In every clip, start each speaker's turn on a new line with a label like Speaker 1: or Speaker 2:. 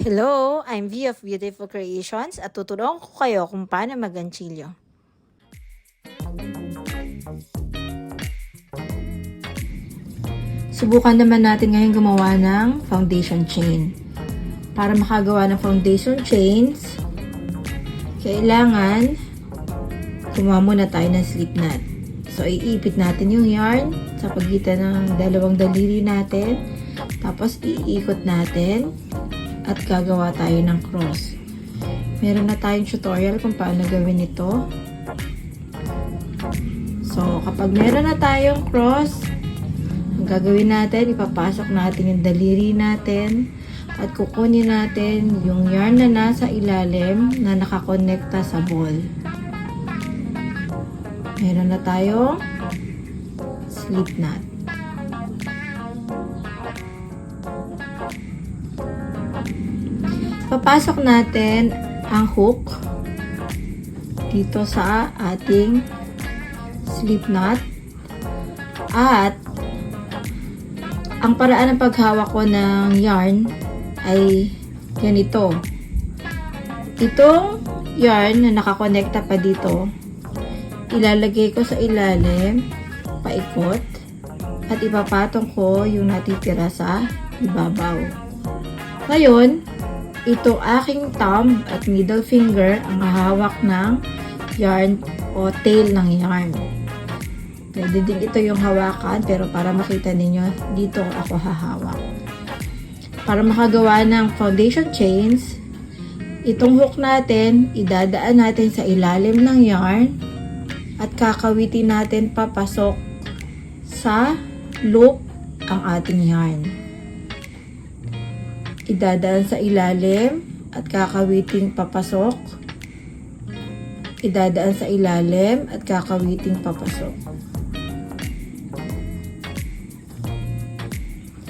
Speaker 1: Hello, I'm V of Beautiful Creations at tuturuan ko kayo kung paano mag-ganchilyo. Subukan naman natin ngayon gumawa ng foundation chain. Para makagawa ng foundation chains, kailangan gumawa muna tayo ng slip knot. So, iipit natin yung yarn sa pagitan ng dalawang daliri natin. Tapos, iikot natin at gagawa tayo ng cross. Meron na tayong tutorial kung paano gawin ito. So, kapag meron na tayong cross, ang gagawin natin, ipapasok natin yung daliri natin at kukunin natin yung yarn na nasa ilalim na nakakonekta sa ball. Meron na tayong slip knot. Papasok natin ang hook dito sa ating slip knot at ang paraan ng paghawak ko ng yarn ay ganito. Itong yarn na nakakonekta pa dito, ilalagay ko sa ilalim, paikot, at ipapatong ko yung natitira sa ibabaw. Ngayon, ito aking thumb at middle finger ang hahawak ng yarn o tail ng yarn. Pwede din ito yung hawakan, pero para makita ninyo, dito ako hahawak. Para makagawa ng foundation chains, itong hook natin, idadaan natin sa ilalim ng yarn at kakawitin natin papasok sa loop ang ating yarn. Idadaan sa ilalim at kakawiting papasok. Idadaan sa ilalim at kakawiting papasok.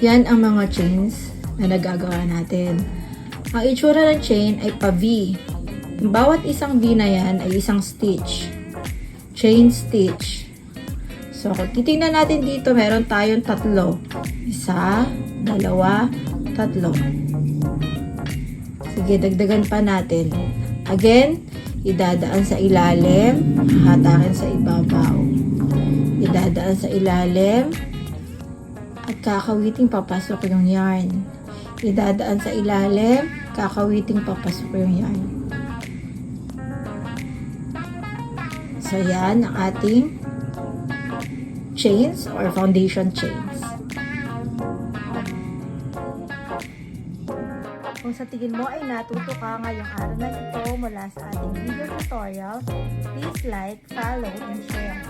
Speaker 1: Yan ang mga chains na nagagawa natin. Ang itsura ng chain ay pa-V. Bawat isang V na yan ay isang stitch. Chain stitch. So, kung titingnan natin dito, meron tayong tatlo. Isa, dalawa, tatlo. Sige, dagdagan pa natin. Again, idadaan sa ilalim, hatakin sa ibabaw. Idadaan sa ilalim, at kakawiting papasok yung yarn. Idadaan sa ilalim, kakawiting papasok yung yarn. So, yan ang ating chains or foundation chains. Kung sa tingin mo ay natuto ka ngayong araw na ito mula sa ating video tutorial, please like, follow, and share.